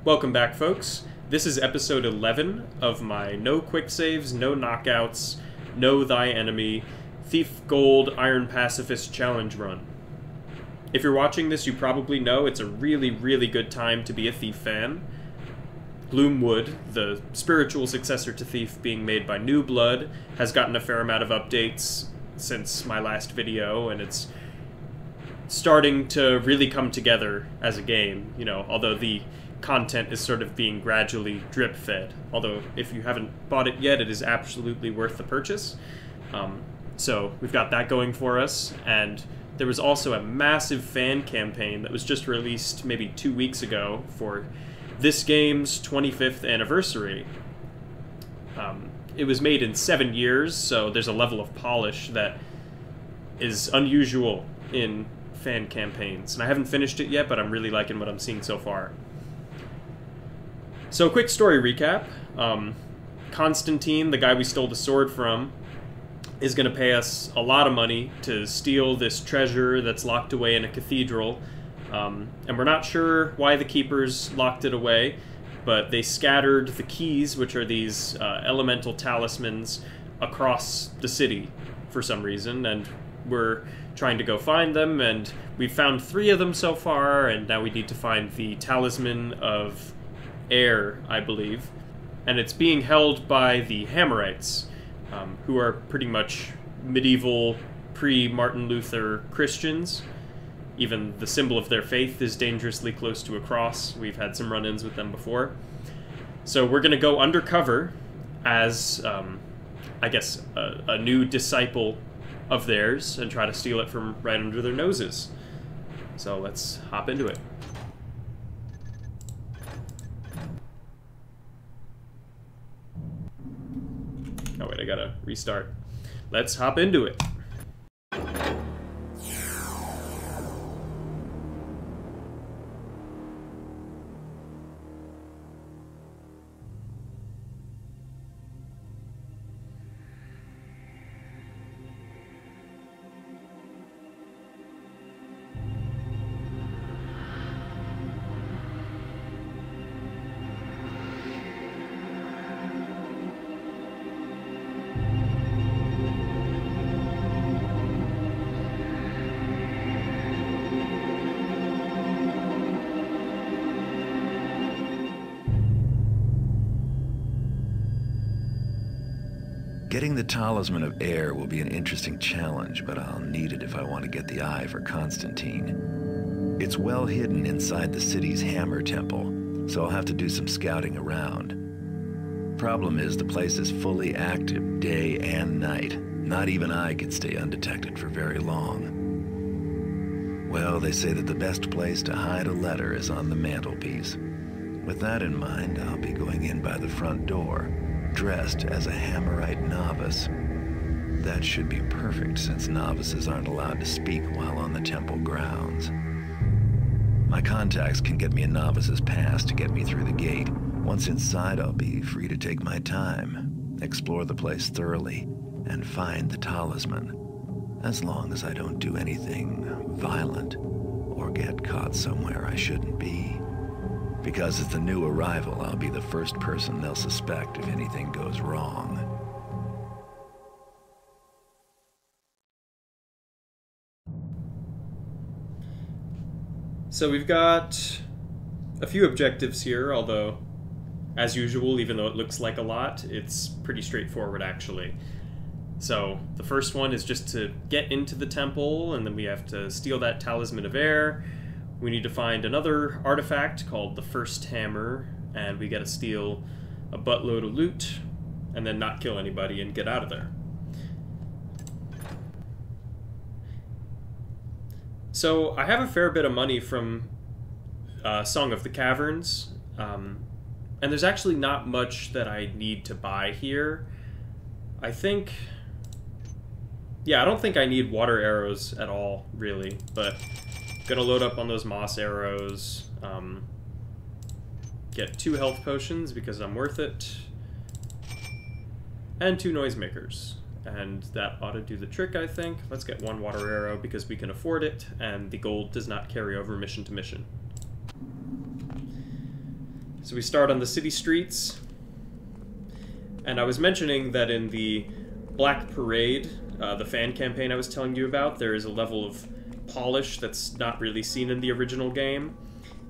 Welcome back, folks. This is episode 11 of my no quick saves, no knockouts, know thy enemy, Thief Gold Iron Pacifist challenge run. If you're watching this, you probably know it's a really, really good time to be a Thief fan. Gloomwood, the spiritual successor to Thief being made by New Blood, has gotten a fair amount of updates since my last video, and it's starting to really come together as a game, you know, although the content is sort of being gradually drip-fed. Although, if you haven't bought it yet, it is absolutely worth the purchase. So, we've got that going for us, and there was also a massive fan campaign that was just released maybe 2 weeks ago for this game's 25th anniversary. It was made in 7 years, so there's a level of polish that is unusual in fan campaigns. And I haven't finished it yet, but I'm really liking what I'm seeing so far. So, quick story recap. Constantine, the guy we stole the sword from, is going to pay us a lot of money to steal this treasure that's locked away in a cathedral. And we're not sure why the keepers locked it away, but they scattered the keys, which are these elemental talismans, across the city for some reason, and we're trying to go find them, and we've found 3 of them so far, and now we need to find the Talisman of Air, I believe. And it's being held by the Hammerites, who are pretty much medieval, pre-Martin Luther Christians. Even the symbol of their faith is dangerously close to a cross. We've had some run-ins with them before. So we're going to go undercover as, I guess, a new disciple of theirs and try to steal it from right under their noses. So let's hop into it. Oh wait, I gotta restart. Let's hop into it. Getting the Talisman of Air will be an interesting challenge, but I'll need it if I want to get the eye for Constantine. It's well hidden inside the city's Hammer Temple, so I'll have to do some scouting around. Problem is, the place is fully active day and night. Not even I can stay undetected for very long. Well, they say that the best place to hide a letter is on the mantelpiece. With that in mind, I'll be going in by the front door, dressed as a Hammerite novice. That should be perfect, since novices aren't allowed to speak while on the temple grounds. My contacts can get me a novice's pass to get me through the gate. Once inside, I'll be free to take my time, explore the place thoroughly, and find the talisman, as long as I don't do anything violent or get caught somewhere I shouldn't be. Because as the new arrival, I'll be the first person they'll suspect if anything goes wrong. So we've got a few objectives here, although, as usual, even though it looks like a lot, it's pretty straightforward, actually. So the first one is just to get into the temple, and then we have to steal that Talisman of Air. We need to find another artifact called the First Hammer, and we gotta steal a buttload of loot, and then not kill anybody and get out of there. So I have a fair bit of money from Song of the Caverns, and there's actually not much that I need to buy here. I think... yeah, I don't think I need water arrows at all, really, but... gonna load up on those moss arrows, get 2 health potions because I'm worth it, and 2 noisemakers. And that ought to do the trick, I think. Let's get 1 water arrow because we can afford it, and the gold does not carry over mission to mission. So we start on the city streets, and I was mentioning that in the Black Parade, the fan campaign I was telling you about, there is a level of polish that's not really seen in the original game.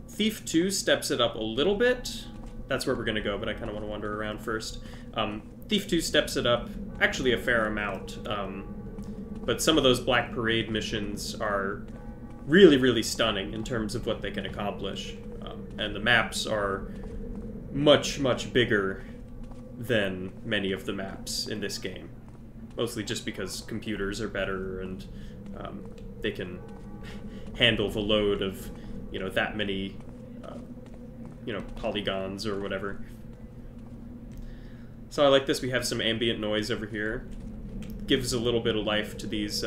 Thief 2 steps it up a little bit. That's where we're going to go, but I kind of want to wander around first. Thief 2 steps it up actually a fair amount, but some of those Black Parade missions are really, really stunning in terms of what they can accomplish. And the maps are much, much bigger than many of the maps in this game. Mostly just because computers are better and they can handle the load of, that many, polygons or whatever. So I like this. We have some ambient noise over here. Gives a little bit of life to these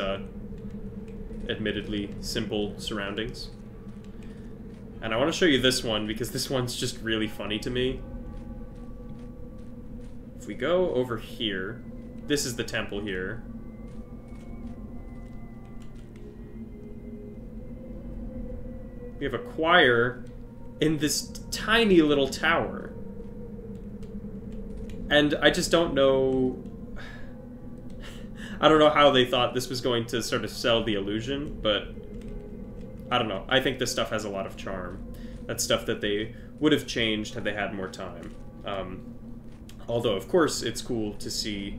admittedly simple surroundings. And I want to show you this one because this one's just really funny to me. If we go over here, this is the temple here. We have a choir in this tiny little tower. And I just don't know... I don't know how they thought this was going to sort of sell the illusion, but I don't know. I think this stuff has a lot of charm. That's stuff that they would have changed had they had more time. Although, of course, it's cool to see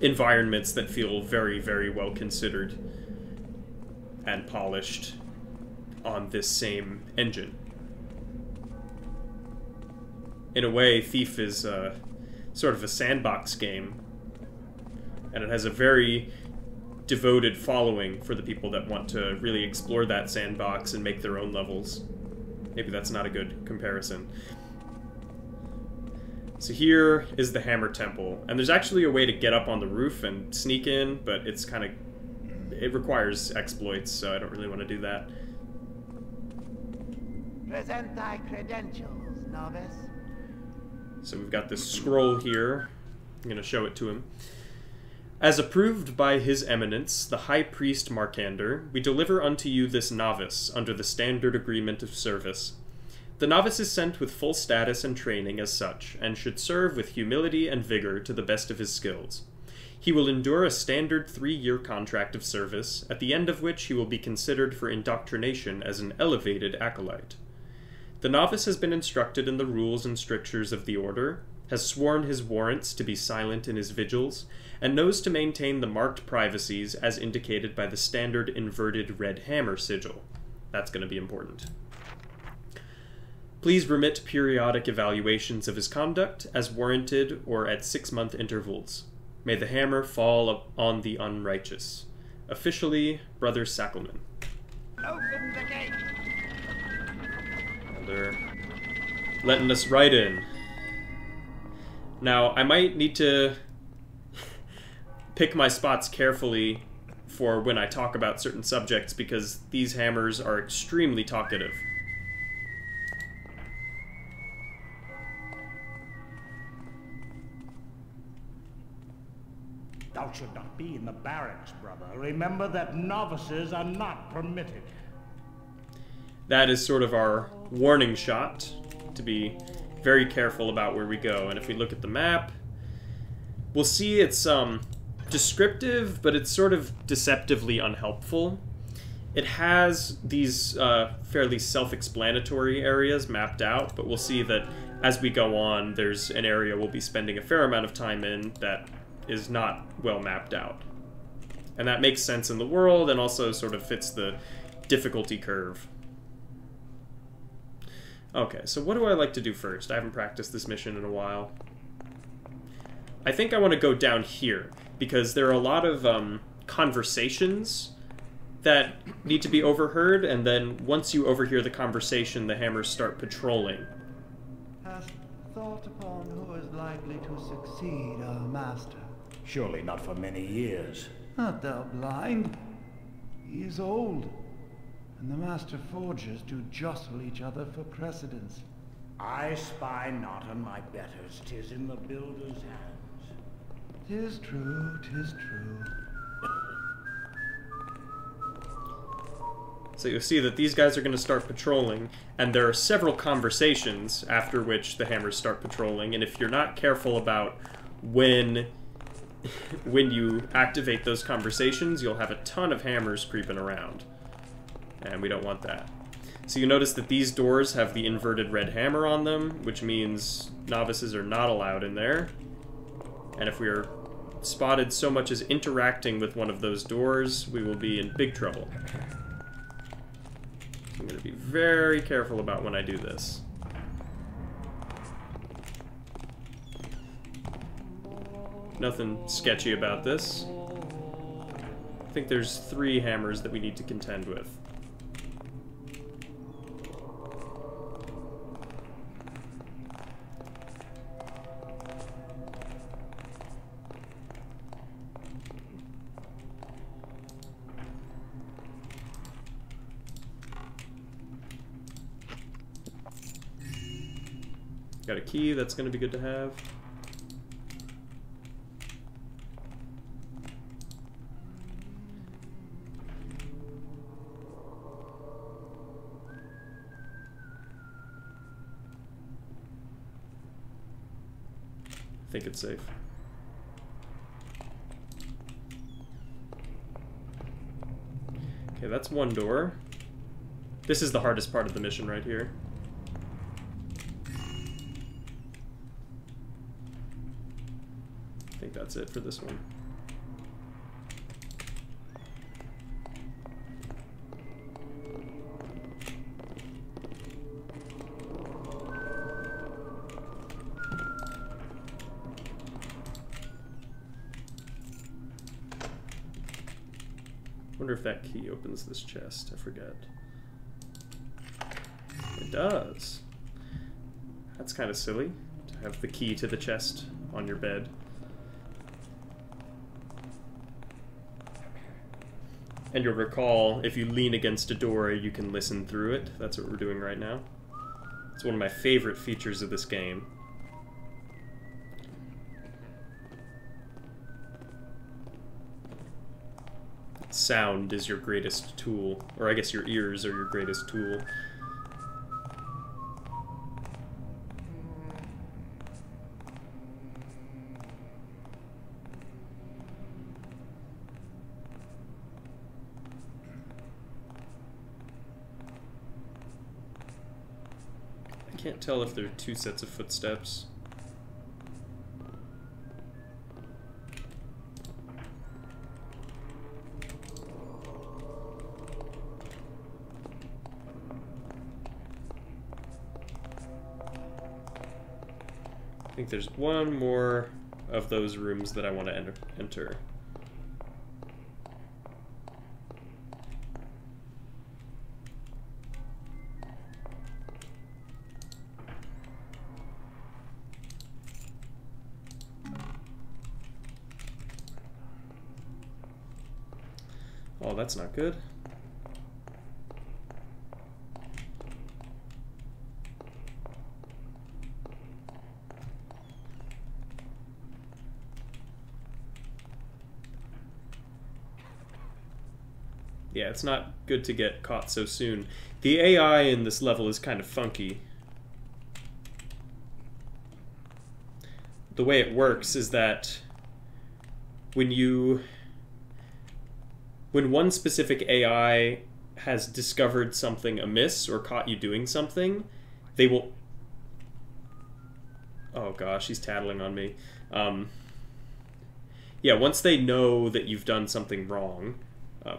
environments that feel very, very well considered and polished on this same engine. In a way, Thief is sort of a sandbox game, and it has a very devoted following for the people that want to really explore that sandbox and make their own levels. Maybe that's not a good comparison. So here is the Hammer Temple, and there's actually a way to get up on the roof and sneak in, but it's kind of... it requires exploits, so I don't really want to do that. Present thy credentials, novice. So we've got this scroll here. I'm going to show it to him. As approved by His Eminence, the High Priest Markander, we deliver unto you this novice under the standard agreement of service. The novice is sent with full status and training as such, and should serve with humility and vigor to the best of his skills. He will endure a standard 3-year contract of service, at the end of which he will be considered for indoctrination as an elevated acolyte. The novice has been instructed in the rules and strictures of the order, has sworn his warrants to be silent in his vigils, and knows to maintain the marked privacies as indicated by the standard inverted red hammer sigil. That's going to be important. Please remit periodic evaluations of his conduct as warranted or at 6-month intervals. May the hammer fall on the unrighteous. Officially, Brother Sackelman. Open the gate. And they're letting us right in. Now, I might need to pick my spots carefully for when I talk about certain subjects because these hammers are extremely talkative. Thou should not be in the barracks, brother. Remember that novices are not permitted. That is sort of our warning shot, to be very careful about where we go. And if we look at the map, we'll see it's descriptive, but it's sort of deceptively unhelpful. It has these fairly self-explanatory areas mapped out, but we'll see that as we go on, there's an area we'll be spending a fair amount of time in that is not well mapped out. And that makes sense in the world and also sort of fits the difficulty curve. Okay, so what do I like to do first? I haven't practiced this mission in a while. I think I want to go down here, because there are a lot of conversations that need to be overheard, and then once you overhear the conversation, the hammers start patrolling. Hast thought upon who is likely to succeed our master? Surely not for many years. Art thou blind? He is old, and the master forgers do jostle each other for precedence. I spy not on my betters, 'tis in the builder's hands. 'Tis true, 'tis true. So you'll see that these guys are going to start patrolling, and there are several conversations after which the hammers start patrolling, and if you're not careful about when you activate those conversations, you'll have a ton of hammers creeping around. And we don't want that. So you notice that these doors have the inverted red hammer on them, which means novices are not allowed in there. And if we are spotted so much as interacting with one of those doors, we will be in big trouble. I'm going to be very careful about when I do this. Nothing sketchy about this. I think there's 3 hammers that we need to contend with. Got a key, that's going to be good to have. I think it's safe. Okay, that's one door. This is the hardest part of the mission right here. I think that's it for this one. Wonder if that key opens this chest. I forget. It does. That's kind of silly to have the key to the chest on your bed. And you'll recall, if you lean against a door, you can listen through it. That's what we're doing right now. It's one of my favorite features of this game. Sound is your greatest tool, or I guess your ears are your greatest tool. I can't tell if there are 2 sets of footsteps. I think there's one more of those rooms that I want to enter. Oh, that's not good. Yeah, it's not good to get caught so soon. The AI in this level is kind of funky. The way it works is that when one specific AI has discovered something amiss or caught you doing something, they will... Oh gosh, he's tattling on me. Yeah, once they know that you've done something wrong,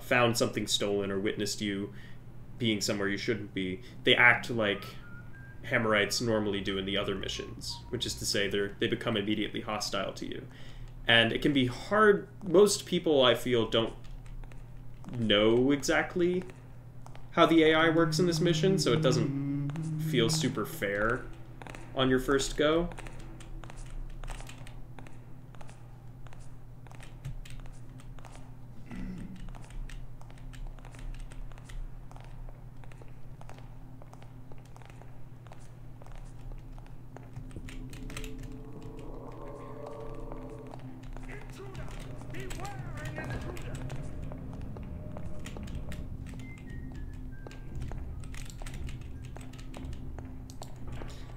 found something stolen or witnessed you being somewhere you shouldn't be, they act like Hammerites normally do in the other missions, which is to say they become immediately hostile to you. And it can be hard. Most people, I feel, don't know exactly how the AI works in this mission, so it doesn't feel super fair on your first go.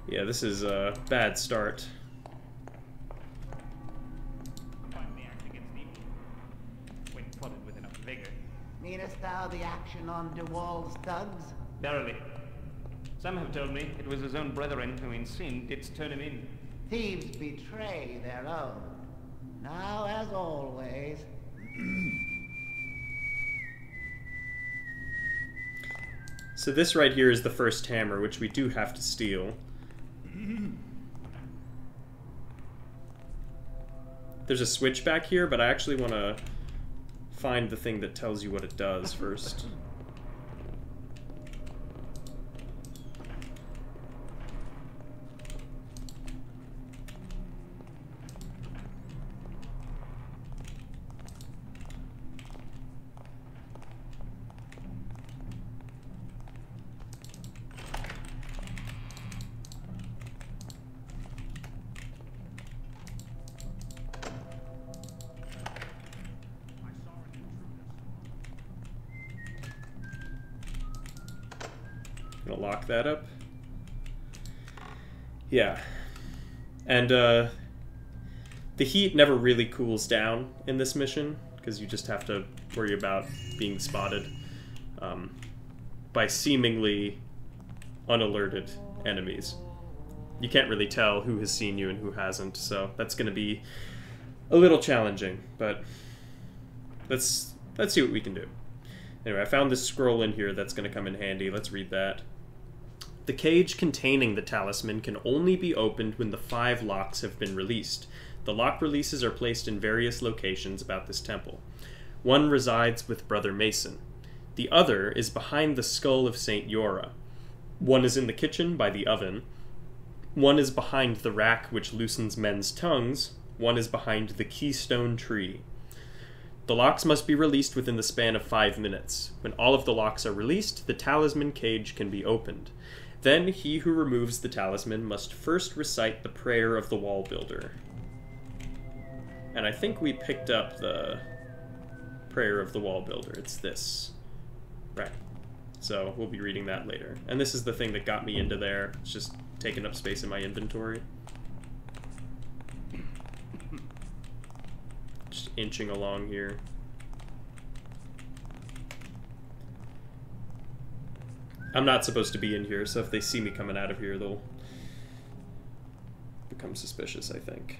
Yeah, this is a bad start. Finally act against evil. When prodded with enough vigor. Meanest thou the action on de Wall's thugs? Verily. Some have told me it was his own brethren who in sin didst turn him in. Thieves betray their own. Now, as always. So this right here is the first hammer, which we do have to steal. There's a switch back here, but I actually want to find the thing that tells you what it does first. Gonna lock that up. Yeah. And the heat never really cools down in this mission, because you just have to worry about being spotted by seemingly unalerted enemies. You can't really tell who has seen you and who hasn't, so that's going to be a little challenging, but let's see what we can do. Anyway, I found this scroll in here that's going to come in handy. Let's read that. The cage containing the talisman can only be opened when the 5 locks have been released. The lock releases are placed in various locations about this temple. One resides with Brother Mason. The other is behind the skull of St. Yora. One is in the kitchen by the oven. One is behind the rack which loosens men's tongues. One is behind the keystone tree. The locks must be released within the span of 5 minutes. When all of the locks are released, the talisman cage can be opened. Then he who removes the talisman must first recite the prayer of the wall builder. And I think we picked up the prayer of the wall builder. It's this. Right. So we'll be reading that later. And this is the thing that got me into there. It's just taking up space in my inventory. Just inching along here. I'm not supposed to be in here, so if they see me coming out of here, they'll become suspicious, I think.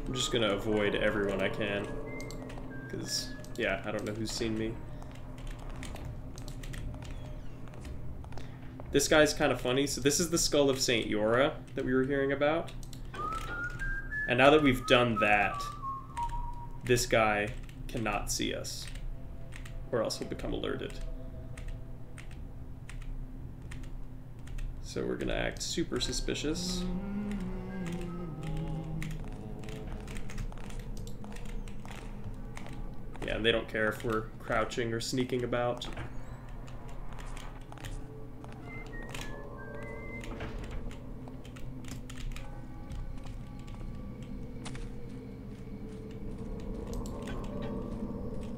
I'm just gonna avoid everyone I can, because, yeah, I don't know who's seen me. This guy's kind of funny. So this is the skull of St. Yora that we were hearing about. And now that we've done that, this guy cannot see us, or else he'll become alerted. So we're gonna act super suspicious. Yeah, and they don't care if we're crouching or sneaking about.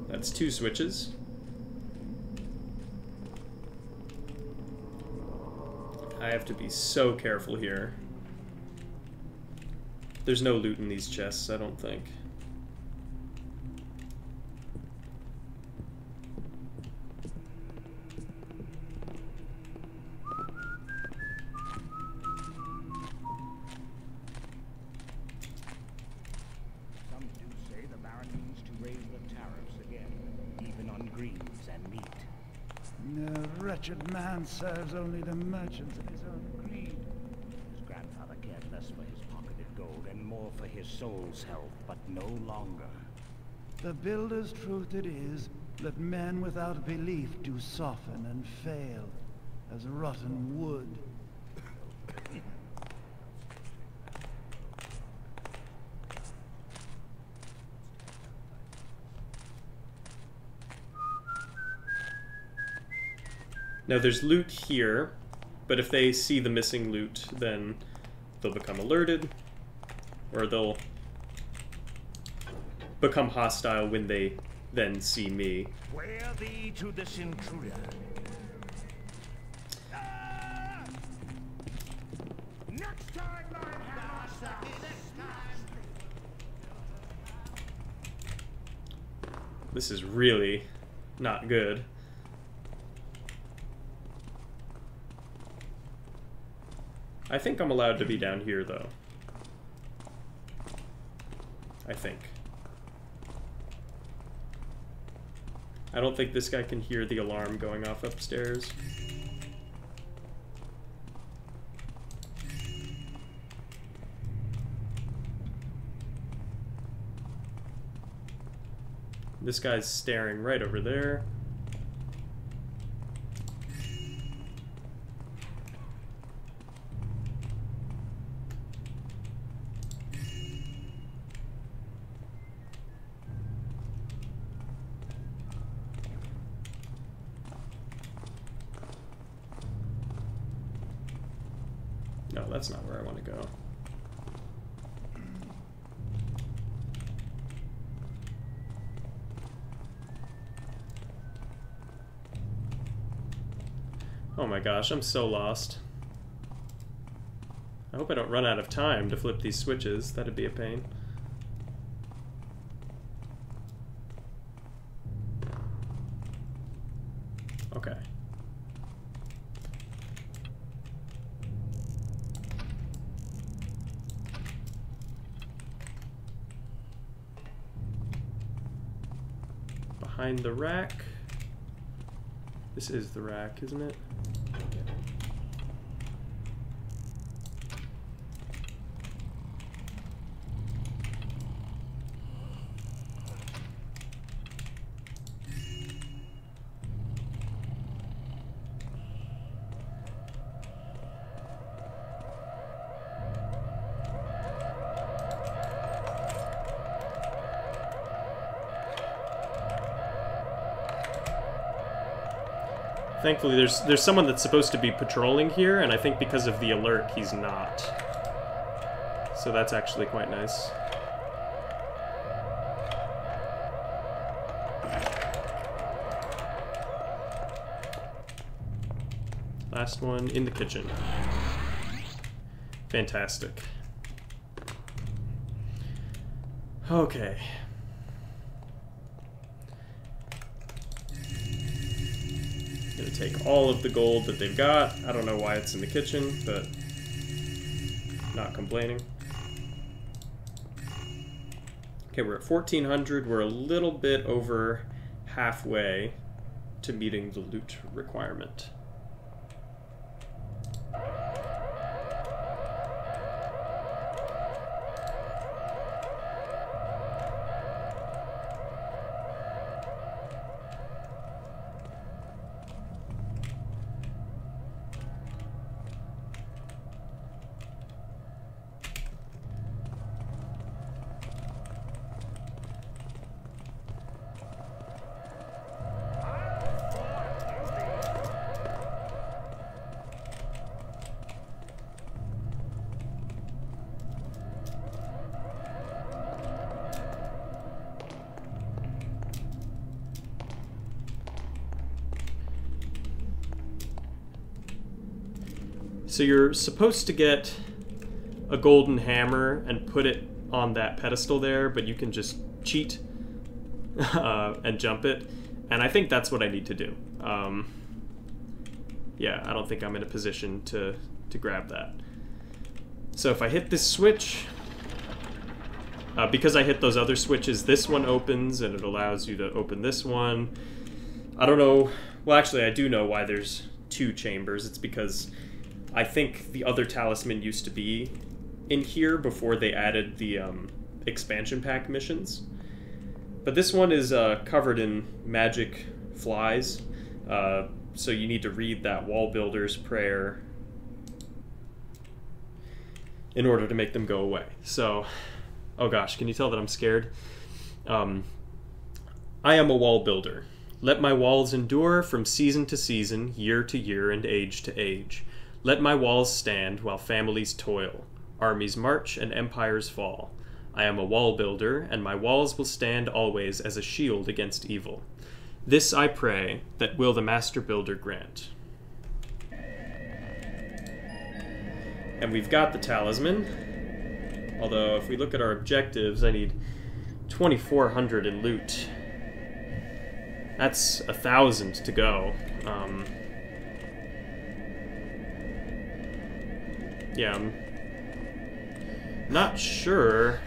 That's 2 switches. I have to be so careful here. There's no loot in these chests, I don't think. Wretched man serves only the merchants of his own greed. His grandfather cared less for his pocketed gold and more for his soul's health, but no longer. The builder's truth it is that men without belief do soften and fail as rotten wood. Now there's loot here, but if they see the missing loot, then they'll become alerted, or they'll become hostile when they then see me. Where thee to this intruder? Next time, This is really not good. I think I'm allowed to be down here, though. I think. I don't think this guy can hear the alarm going off upstairs. This guy's staring right over there. No, that's not where I want to go. Oh my gosh, I'm so lost. I hope I don't run out of time to flip these switches. That'd be a pain. Okay. Behind the rack. This is the rack, isn't it? Thankfully, there's someone that's supposed to be patrolling here, and I think because of the alert, he's not. So that's actually quite nice. Last one in the kitchen. Fantastic. Okay. Gonna take all of the gold that they've got. I don't know why it's in the kitchen, but not complaining. Okay, we're at 1400. We're a little bit over halfway to meeting the loot requirement. So you're supposed to get a golden hammer and put it on that pedestal there, but you can just cheat and jump it. And I think that's what I need to do. Yeah, I don't think I'm in a position to grab that. So if I hit this switch, because I hit those other switches, this one opens and it allows you to open this one. I don't know. Well, actually, I do know why there's two chambers. It's because I think the other talisman used to be in here before they added the expansion pack missions. But this one is covered in magic flies, so you need to read that wall builder's prayer in order to make them go away. So, oh gosh, can you tell that I'm scared? I am a wall builder, Let my walls endure from season to season, year to year, and age to age. Let my walls stand while families toil, armies march, and empires fall. I am a wall builder, and my walls will stand always as a shield against evil. This I pray, that will the Master Builder grant. And we've got the talisman. Although, if we look at our objectives, I need 2,400 in loot. That's 1,000 to go. Yeah, I'm not sure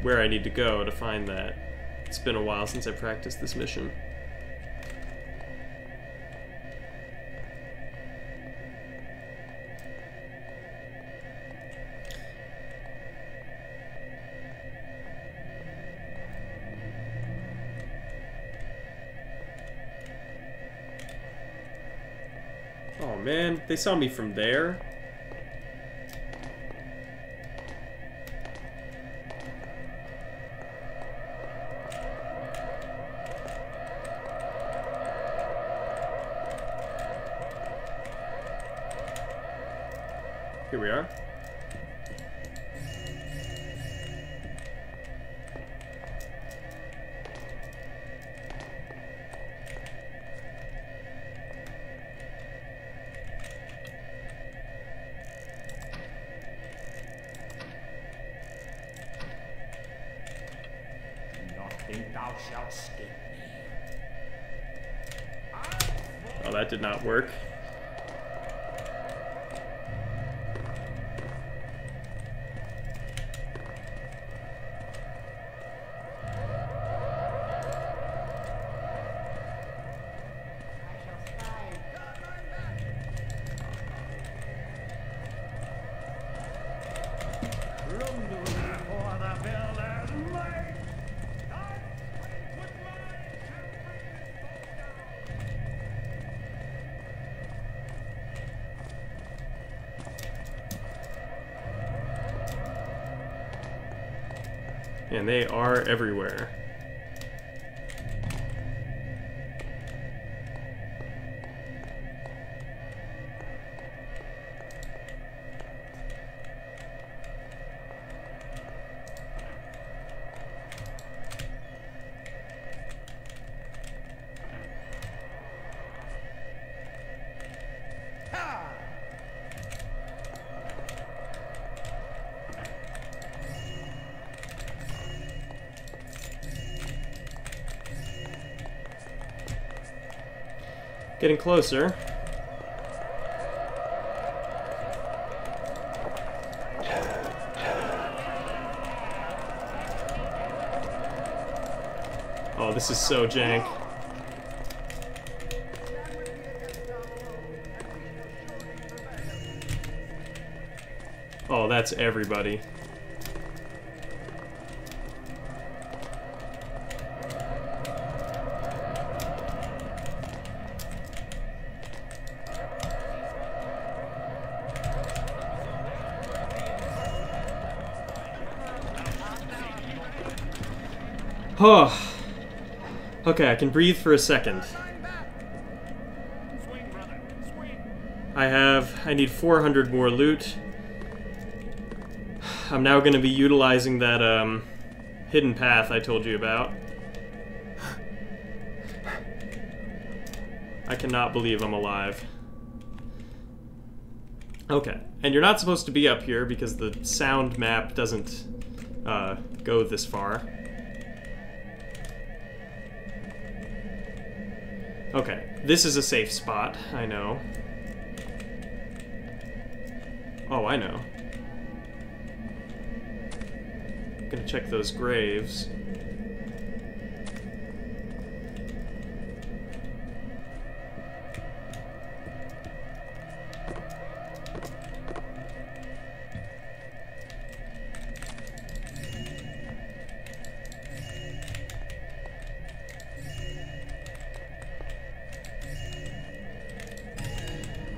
where I need to go to find that. It's been a while since I practiced this mission. Oh man, they saw me from there. Here we are. Think thou shalt escape me. Oh, that did not work. And they are everywhere. Getting closer. Oh, this is so jank. Oh, that's everybody. Oh. Okay, I can breathe for a second. I need 400 more loot. I'm now going to be utilizing that hidden path I told you about. I cannot believe I'm alive. Okay, and you're not supposed to be up here because the sound map doesn't go this far. Okay, this is a safe spot, I know. Oh, I know. I'm gonna check those graves.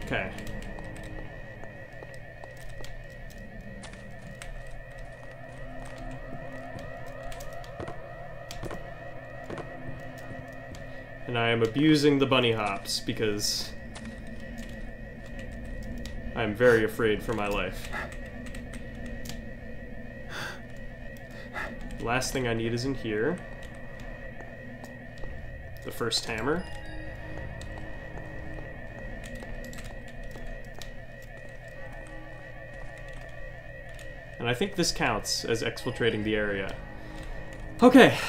Okay. And I am abusing the bunny hops because I'm very afraid for my life. Last thing I need is in here. The first hammer. And I think this counts as exfiltrating the area. Okay.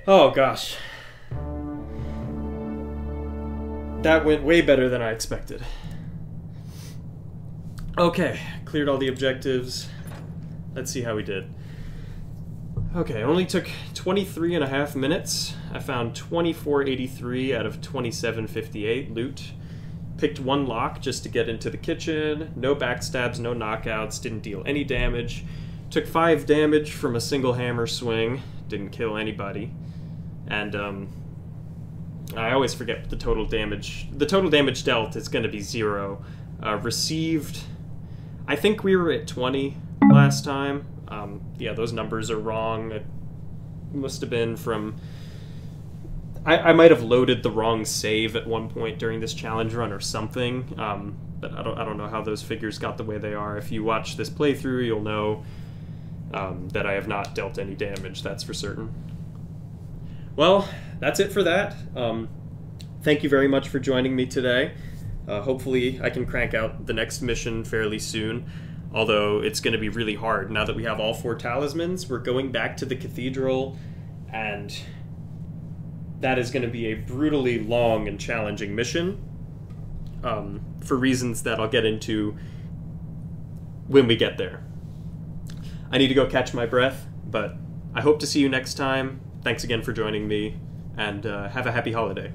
Oh gosh. That went way better than I expected. Okay, cleared all the objectives. Let's see how we did. Okay, it only took 23 and a half minutes. I found 2483 out of 2758 loot. Picked one lock just to get into the kitchen. No backstabs, no knockouts, didn't deal any damage. Took 5 damage from a single hammer swing. Didn't kill anybody. And I always forget the total damage. The total damage dealt is going to be 0. Received, I think we were at 20 last time. Yeah, those numbers are wrong. It must have been from... I might have loaded the wrong save at one point during this challenge run or something, but I don't know how those figures got the way they are. If you watch this playthrough, you'll know that I have not dealt any damage, that's for certain. Well, that's it for that. Thank you very much for joining me today. Hopefully I can crank out the next mission fairly soon, although it's going to be really hard. Now that we have all 4 talismans, we're going back to the cathedral, and that is going to be a brutally long and challenging mission, for reasons that I'll get into when we get there. I need to go catch my breath, but I hope to see you next time. Thanks again for joining me, and have a happy holiday.